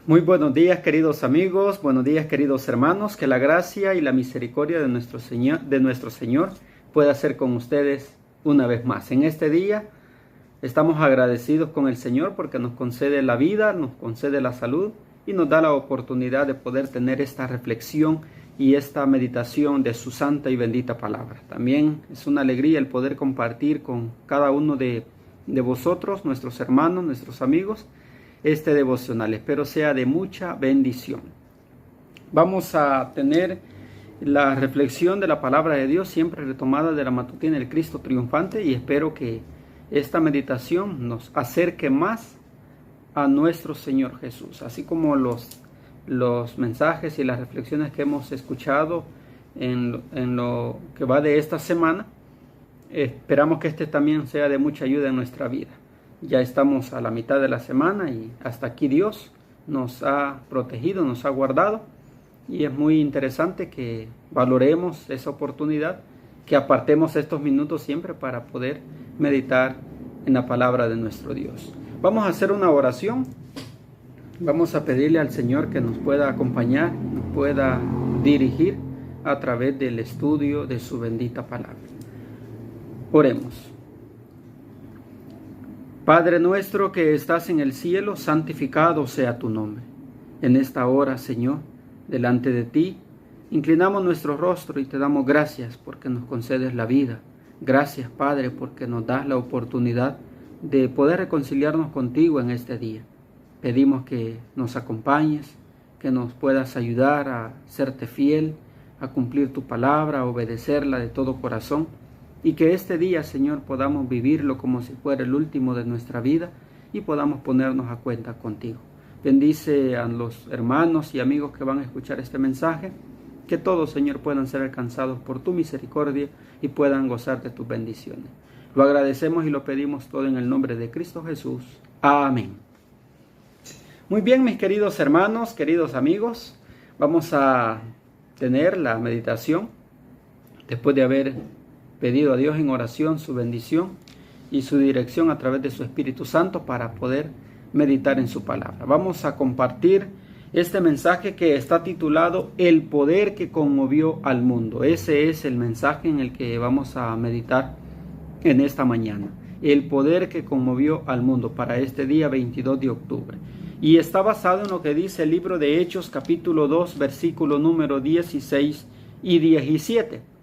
Muy buenos días, queridos amigos, buenos días, queridos hermanos, que la gracia y la misericordia de nuestro Señor pueda ser con ustedes una vez más. En este día estamos agradecidos con el Señor porque nos concede la vida, nos concede la salud y nos da la oportunidad de poder tener esta reflexión y esta meditación de su santa y bendita palabra. También es una alegría el poder compartir con cada uno de vosotros, nuestros hermanos, nuestros amigos, este devocional. Espero sea de mucha bendición. Vamos a tener la reflexión de la palabra de Dios, siempre retomada de la matutina del Cristo triunfante, y espero que esta meditación nos acerque más a nuestro Señor Jesús, así como los mensajes y las reflexiones que hemos escuchado en lo que va de esta semana. Esperamos que este también sea de mucha ayuda en nuestra vida. Ya estamos a la mitad de la semana y hasta aquí Dios nos ha protegido, nos ha guardado, y es muy interesante que valoremos esa oportunidad, que apartemos estos minutos siempre para poder meditar en la palabra de nuestro Dios. Vamos a hacer una oración. Vamos a pedirle al Señor que nos pueda acompañar, nos pueda dirigir a través del estudio de su bendita palabra. Oremos. Padre nuestro que estás en el cielo, santificado sea tu nombre. En esta hora, Señor, delante de ti, inclinamos nuestro rostro y te damos gracias porque nos concedes la vida. Gracias, Padre, porque nos das la oportunidad de poder reconciliarnos contigo en este día. Pedimos que nos acompañes, que nos puedas ayudar a serte fiel, a cumplir tu palabra, a obedecerla de todo corazón, y que este día, Señor, podamos vivirlo como si fuera el último de nuestra vida y podamos ponernos a cuenta contigo. Bendice a los hermanos y amigos que van a escuchar este mensaje, que todos, Señor, puedan ser alcanzados por tu misericordia y puedan gozar de tus bendiciones. Lo agradecemos y lo pedimos todo en el nombre de Cristo Jesús. Amén. Muy bien, mis queridos hermanos, queridos amigos, vamos a tener la meditación después de haber pedido a Dios en oración su bendición y su dirección a través de su Espíritu Santo para poder meditar en su palabra. Vamos a compartir este mensaje que está titulado El poder que conmovió al mundo. Ese es el mensaje en el que vamos a meditar en esta mañana. El poder que conmovió al mundo para este día 22 de octubre. Y está basado en lo que dice el libro de Hechos capítulo 2 versículo número 16 y 17.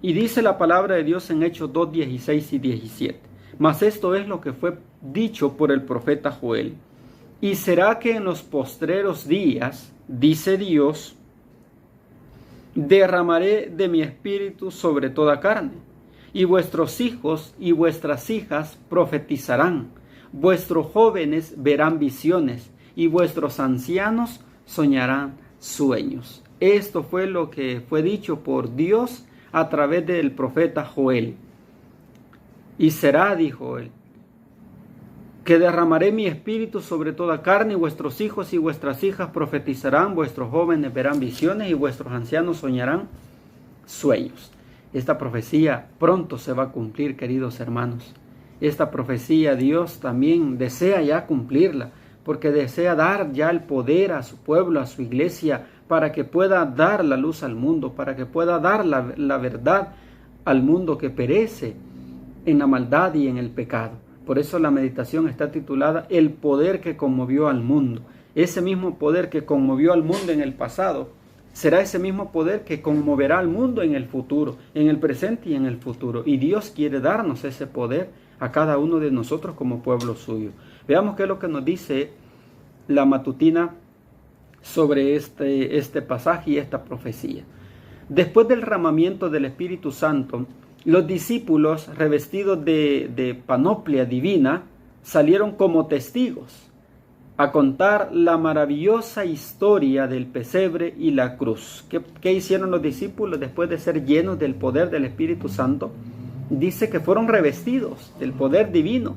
Y dice la palabra de Dios en Hechos 2, 16 y 17. Mas esto es lo que fue dicho por el profeta Joel. Y será que en los postreros días, dice Dios, derramaré de mi espíritu sobre toda carne, y vuestros hijos y vuestras hijas profetizarán, vuestros jóvenes verán visiones, y vuestros ancianos soñarán sueños. Esto fue lo que fue dicho por Dios a través del profeta Joel. Y será, dijo él, que derramaré mi espíritu sobre toda carne, y vuestros hijos y vuestras hijas profetizarán, vuestros jóvenes verán visiones, y vuestros ancianos soñarán sueños. Esta profecía pronto se va a cumplir, queridos hermanos. Esta profecía Dios también desea ya cumplirla, porque desea dar ya el poder a su pueblo, a su iglesia, para que pueda dar la luz al mundo, para que pueda dar la verdad al mundo que perece en la maldad y en el pecado. Por eso la meditación está titulada El poder que conmovió al mundo. Ese mismo poder que conmovió al mundo en el pasado, será ese mismo poder que conmoverá al mundo en el futuro, en el presente y en el futuro. Y Dios quiere darnos ese poder a cada uno de nosotros como pueblo suyo. Veamos qué es lo que nos dice la matutina sobre este pasaje y esta profecía. Después del derramamiento del Espíritu Santo, los discípulos, revestidos de panoplia divina, salieron como testigos a contar la maravillosa historia del pesebre y la cruz. ¿Qué hicieron los discípulos después de ser llenos del poder del Espíritu Santo? Dice que fueron revestidos del poder divino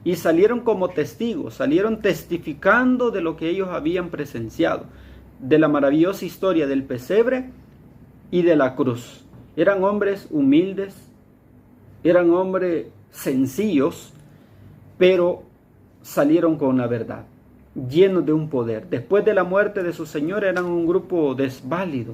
y salieron como testigos, salieron testificando de lo que ellos habían presenciado, de la maravillosa historia del pesebre y de la cruz. Eran hombres humildes, eran hombres sencillos, pero salieron con la verdad. llenos de un poder. Después de la muerte de su Señor eran un grupo desválido,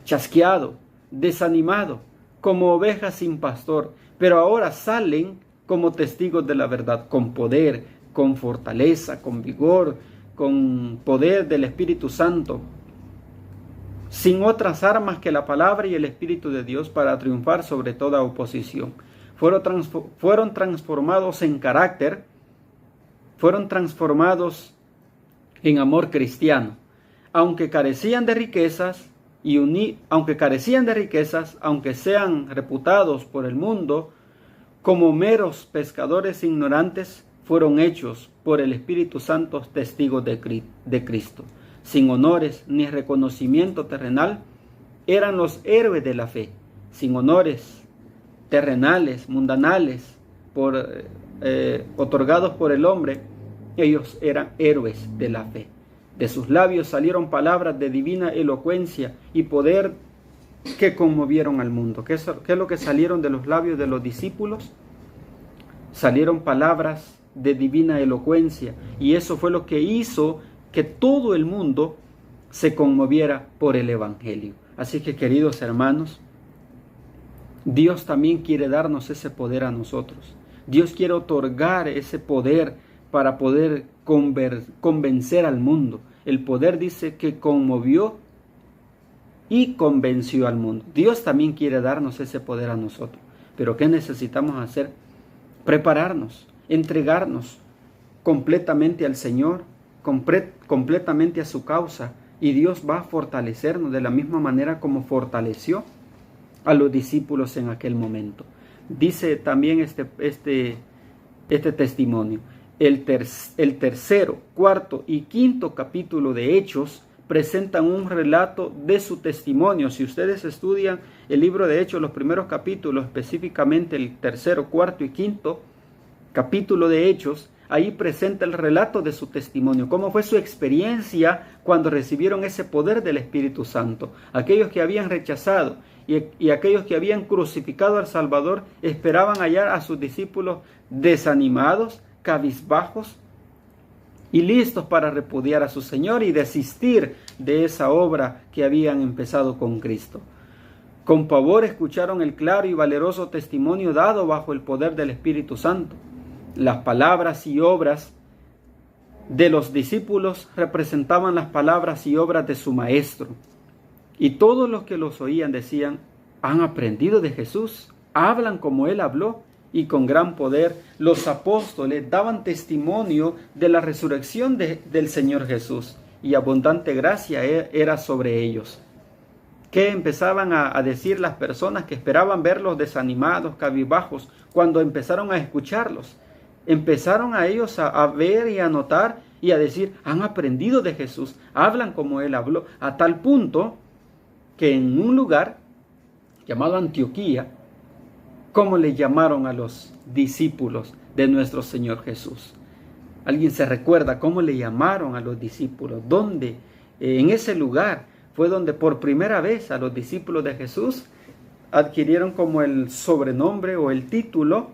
chasqueado, desanimado, como ovejas sin pastor, pero ahora salen como testigos de la verdad, con poder, con fortaleza, con vigor, con poder del Espíritu Santo, sin otras armas que la palabra y el Espíritu de Dios para triunfar sobre toda oposición. Fueron transformados en carácter, fueron transformados en amor cristiano, aunque carecían de riquezas, aunque sean reputados por el mundo como meros pescadores ignorantes, fueron hechos por el Espíritu Santo testigos de Cristo. Sin honores ni reconocimiento terrenal, eran los héroes de la fe. Sin honores terrenales, mundanales, otorgados por el hombre, ellos eran héroes de la fe. De sus labios salieron palabras de divina elocuencia y poder que conmovieron al mundo. ¿Qué es lo que salieron de los labios de los discípulos? Salieron palabras de divina elocuencia, y eso fue lo que hizo que todo el mundo se conmoviera por el Evangelio. Así que, queridos hermanos, Dios también quiere darnos ese poder a nosotros. Dios quiere otorgar ese poder para poder convencer al mundo. El poder dice que conmovió y convenció al mundo. Dios también quiere darnos ese poder a nosotros. Pero ¿qué necesitamos hacer? Prepararnos, entregarnos completamente al Señor, completamente a su causa, y Dios va a fortalecernos de la misma manera como fortaleció a los discípulos en aquel momento. Dice también este testimonio. El tercero, cuarto y quinto capítulo de Hechos presentan un relato de su testimonio. Si ustedes estudian el libro de Hechos, los primeros capítulos, específicamente el tercero, cuarto y quinto capítulo de Hechos, ahí presenta el relato de su testimonio, cómo fue su experiencia cuando recibieron ese poder del Espíritu Santo. Aquellos que habían rechazado y aquellos que habían crucificado al Salvador esperaban hallar a sus discípulos desanimados, cabizbajos y listos para repudiar a su Señor y desistir de esa obra que habían empezado con Cristo. Con pavor escucharon el claro y valeroso testimonio dado bajo el poder del Espíritu Santo. Las palabras y obras de los discípulos representaban las palabras y obras de su Maestro. Y todos los que los oían decían: han aprendido de Jesús, hablan como Él habló. Y con gran poder los apóstoles daban testimonio de la resurrección del Señor Jesús, y abundante gracia era sobre ellos. ¿Qué empezaban a decir las personas que esperaban verlos desanimados, cabizbajos, cuando empezaron a escucharlos? Empezaron a ellos a ver y a notar y a decir: han aprendido de Jesús, hablan como Él habló, a tal punto que en un lugar llamado Antioquía, ¿cómo le llamaron a los discípulos de nuestro Señor Jesús? ¿Alguien se recuerda cómo le llamaron a los discípulos? ¿Dónde? En ese lugar fue donde por primera vez a los discípulos de Jesús adquirieron como el sobrenombre o el título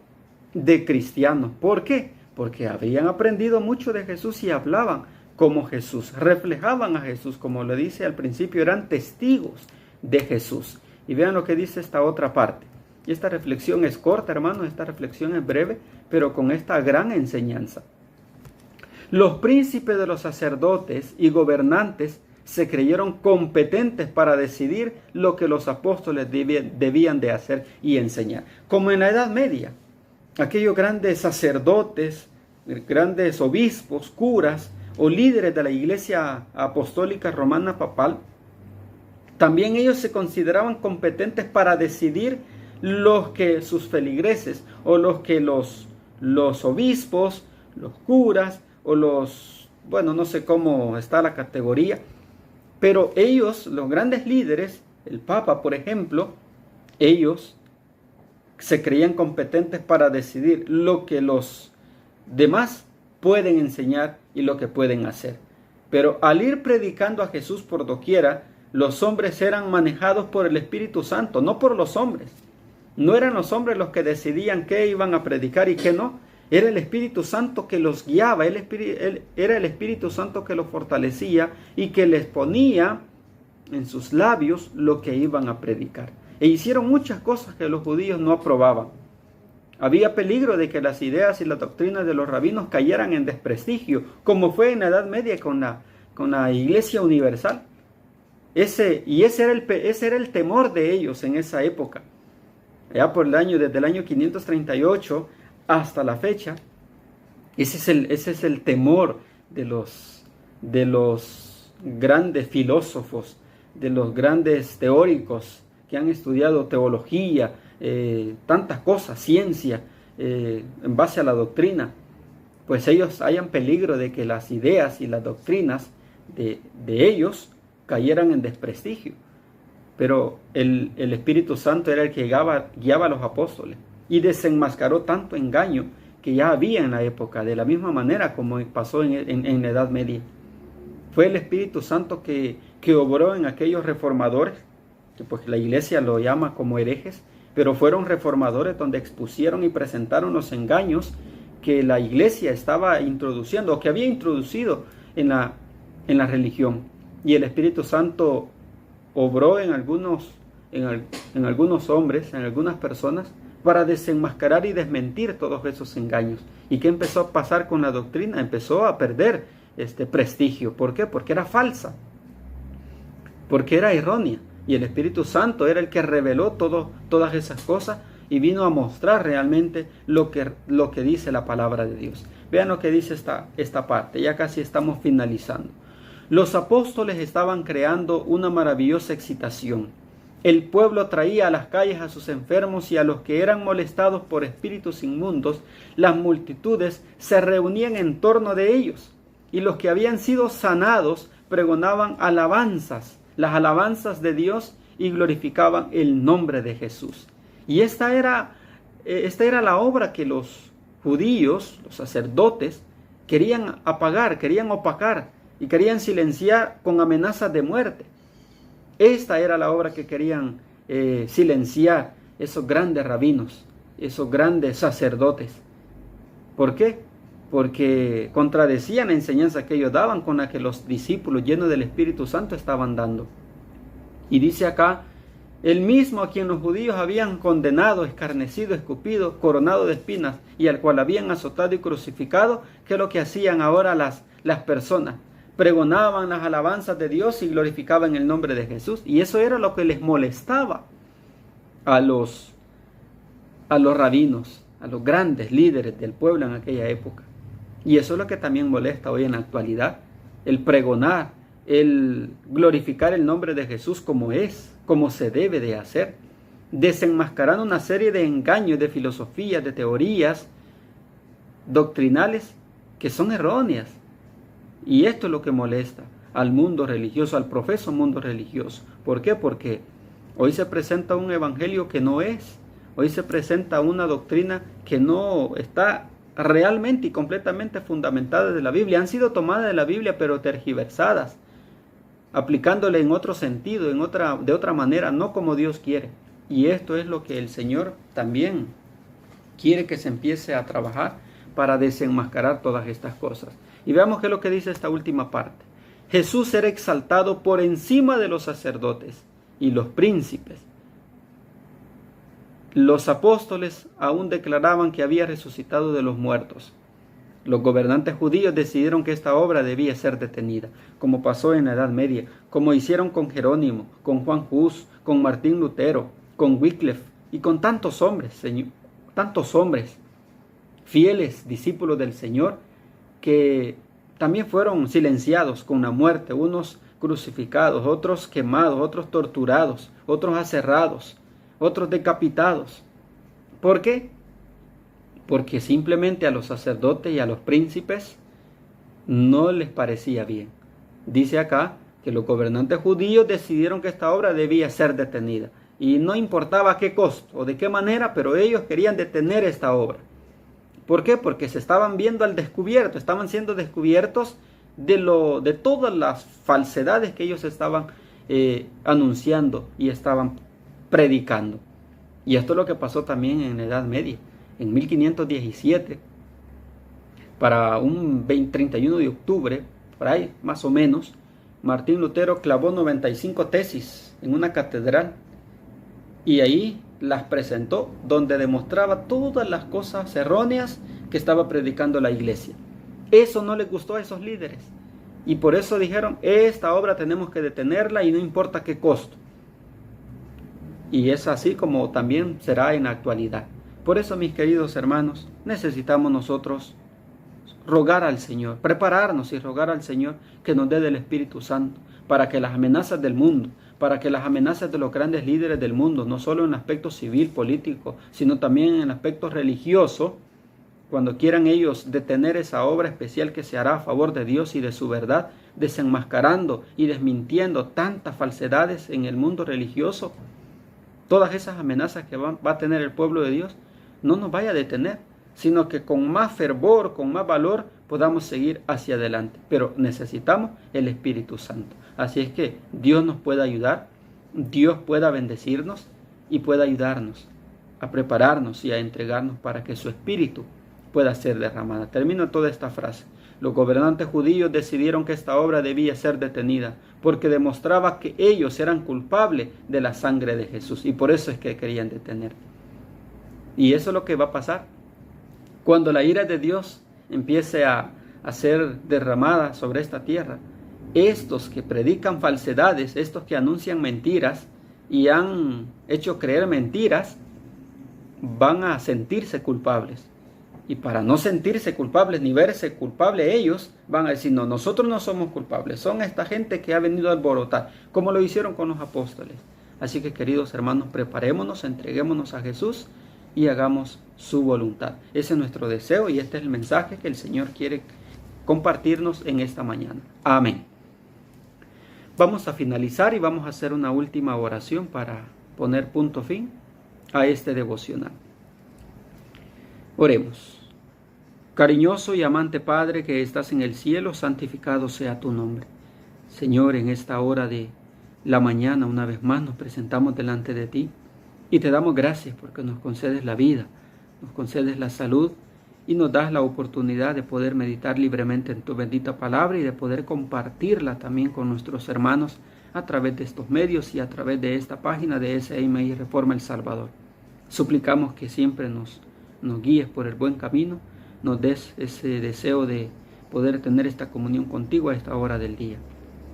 de cristianos. ¿Por qué? Porque habían aprendido mucho de Jesús y hablaban como Jesús, reflejaban a Jesús, como lo dice al principio, eran testigos de Jesús. Y vean lo que dice esta otra parte. Y esta reflexión es corta, hermanos, esta reflexión es breve, pero con esta gran enseñanza. Los príncipes de los sacerdotes y gobernantes se creyeron competentes para decidir lo que los apóstoles debían de hacer y enseñar. Como en la Edad Media, aquellos grandes sacerdotes, grandes obispos, curas o líderes de la Iglesia Apostólica Romana Papal, también ellos se consideraban competentes para decidir los que sus feligreses o los que los obispos, los curas o no sé cómo está la categoría, pero ellos, los grandes líderes, el Papa por ejemplo, ellos se creían competentes para decidir lo que los demás pueden enseñar y lo que pueden hacer. Pero al ir predicando a Jesús por doquiera, los hombres eran manejados por el Espíritu Santo, no por los hombres. No eran los hombres los que decidían qué iban a predicar y qué no. Era el Espíritu Santo que los guiaba, era el Espíritu Santo que los fortalecía y que les ponía en sus labios lo que iban a predicar. E hicieron muchas cosas que los judíos no aprobaban. Había peligro de que las ideas y las doctrinas de los rabinos cayeran en desprestigio, como fue en la Edad Media con la Iglesia Universal. Ese era el temor de ellos en esa época. Ya desde el año 538 hasta la fecha, ese es el temor de los grandes filósofos, de los grandes teóricos que han estudiado teología, tantas cosas, ciencia, en base a la doctrina. Pues ellos hayan peligro de que las ideas y las doctrinas de ellos cayeran en desprestigio. Pero el Espíritu Santo era el que guiaba a los apóstoles y desenmascaró tanto engaño que ya había en la época, de la misma manera como pasó en la Edad Media. Fue el Espíritu Santo que obró en aquellos reformadores, que pues la iglesia lo llama como herejes, pero fueron reformadores donde expusieron y presentaron los engaños que la iglesia estaba introduciendo, o que había introducido en la religión. Y el Espíritu Santo obró en algunos hombres, en algunas personas, para desenmascarar y desmentir todos esos engaños. ¿Y qué empezó a pasar con la doctrina? Empezó a perder prestigio. ¿Por qué? Porque era falsa, porque era errónea. Y el Espíritu Santo era el que reveló todas esas cosas y vino a mostrar realmente lo que dice la palabra de Dios. Vean lo que dice esta parte, ya casi estamos finalizando. Los apóstoles estaban creando una maravillosa excitación. El pueblo traía a las calles a sus enfermos y a los que eran molestados por espíritus inmundos. Las multitudes se reunían en torno de ellos, y los que habían sido sanados pregonaban alabanzas, las alabanzas de Dios, y glorificaban el nombre de Jesús. Y esta era la obra que los judíos, los sacerdotes, querían apagar, querían opacar y querían silenciar con amenazas de muerte. Esta era la obra que querían silenciar esos grandes rabinos, esos grandes sacerdotes. ¿Por qué? Porque contradecían la enseñanza que ellos daban con la que los discípulos llenos del Espíritu Santo estaban dando. Y dice acá, el mismo a quien los judíos habían condenado, escarnecido, escupido, coronado de espinas, y al cual habían azotado y crucificado, que es lo que hacían ahora las personas. Pregonaban las alabanzas de Dios y glorificaban el nombre de Jesús. Y eso era lo que les molestaba a los rabinos, a los grandes líderes del pueblo en aquella época. Y eso es lo que también molesta hoy en la actualidad, el pregonar, el glorificar el nombre de Jesús como se debe de hacer, desenmascarando una serie de engaños, de filosofías, de teorías doctrinales que son erróneas. Y esto es lo que molesta al mundo religioso, al profeso mundo religioso. ¿Por qué? Porque hoy se presenta un evangelio que no es, hoy se presenta una doctrina que no está realmente y completamente fundamentadas de la Biblia. Han sido tomadas de la Biblia pero tergiversadas, aplicándole en otro sentido, de otra manera, no como Dios quiere. Y esto es lo que el Señor también quiere que se empiece a trabajar para desenmascarar todas estas cosas. Y veamos qué es lo que dice esta última parte. Jesús era exaltado por encima de los sacerdotes y los príncipes. Los apóstoles aún declaraban que había resucitado de los muertos. Los gobernantes judíos decidieron que esta obra debía ser detenida, como pasó en la Edad Media, como hicieron con Jerónimo, con Juan Hus, con Martín Lutero, con Wycliffe y con tantos hombres fieles discípulos del Señor, que también fueron silenciados con la muerte, unos crucificados, otros quemados, otros torturados, otros aserrados, otros decapitados. ¿Por qué? Porque simplemente a los sacerdotes y a los príncipes no les parecía bien. Dice acá que los gobernantes judíos decidieron que esta obra debía ser detenida. Y no importaba a qué costo o de qué manera, pero ellos querían detener esta obra. ¿Por qué? Porque se estaban viendo al descubierto, estaban siendo descubiertos de todas las falsedades que ellos estaban anunciando y estaban predicando. Y esto es lo que pasó también en la Edad Media. En 1517, para un 31 de octubre, por ahí más o menos, Martín Lutero clavó 95 tesis en una catedral y ahí las presentó, donde demostraba todas las cosas erróneas que estaba predicando la iglesia. Eso no les gustó a esos líderes y por eso dijeron, esta obra tenemos que detenerla y no importa qué costo. Y es así como también será en la actualidad. Por eso, mis queridos hermanos, necesitamos nosotros rogar al Señor, prepararnos y rogar al Señor que nos dé del Espíritu Santo, para que las amenazas del mundo, para que las amenazas de los grandes líderes del mundo, no solo en el aspecto civil, político, sino también en el aspecto religioso, cuando quieran ellos detener esa obra especial que se hará a favor de Dios y de su verdad, desenmascarando y desmintiendo tantas falsedades en el mundo religioso, todas esas amenazas que va a tener el pueblo de Dios, no nos vaya a detener, sino que con más fervor, con más valor, podamos seguir hacia adelante. Pero necesitamos el Espíritu Santo. Así es que Dios nos pueda ayudar, Dios pueda bendecirnos y pueda ayudarnos a prepararnos y a entregarnos para que su Espíritu pueda ser derramada. Termino toda esta frase. Los gobernantes judíos decidieron que esta obra debía ser detenida porque demostraba que ellos eran culpables de la sangre de Jesús y por eso es que querían detener. Y eso es lo que va a pasar. Cuando la ira de Dios empiece a ser derramada sobre esta tierra, estos que predican falsedades, estos que anuncian mentiras y han hecho creer mentiras, van a sentirse culpables. Y para no sentirse culpables ni verse culpables ellos, van a decir, no, nosotros no somos culpables, son esta gente que ha venido a alborotar, como lo hicieron con los apóstoles. Así que, queridos hermanos, preparémonos, entreguémonos a Jesús y hagamos su voluntad. Ese es nuestro deseo y este es el mensaje que el Señor quiere compartirnos en esta mañana. Amén. Vamos a finalizar y vamos a hacer una última oración para poner punto fin a este devocional. Oremos. Cariñoso y amante Padre que estás en el cielo, santificado sea tu nombre. Señor, en esta hora de la mañana, una vez más nos presentamos delante de ti y te damos gracias porque nos concedes la vida, nos concedes la salud y nos das la oportunidad de poder meditar libremente en tu bendita palabra y de poder compartirla también con nuestros hermanos a través de estos medios y a través de esta página de SMI Reforma El Salvador. Suplicamos que siempre nos guíes por el buen camino, nos des ese deseo de poder tener esta comunión contigo a esta hora del día.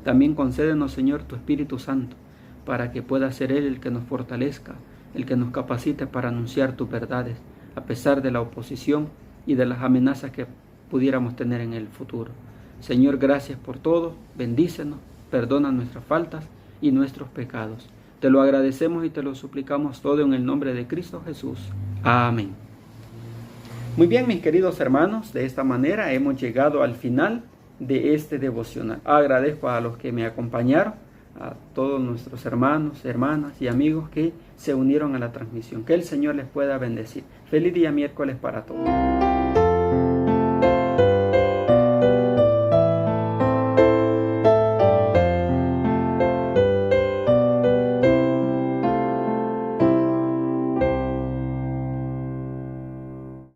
También concédenos, Señor, tu Espíritu Santo, para que pueda ser Él el que nos fortalezca, el que nos capacite para anunciar tus verdades, a pesar de la oposición y de las amenazas que pudiéramos tener en el futuro. Señor, gracias por todo, bendícenos, perdona nuestras faltas y nuestros pecados. Te lo agradecemos y te lo suplicamos todo en el nombre de Cristo Jesús. Amén. Muy bien, mis queridos hermanos, de esta manera hemos llegado al final de este devocional. Agradezco a los que me acompañaron, a todos nuestros hermanos, hermanas y amigos que se unieron a la transmisión. Que el Señor les pueda bendecir. Feliz día miércoles para todos.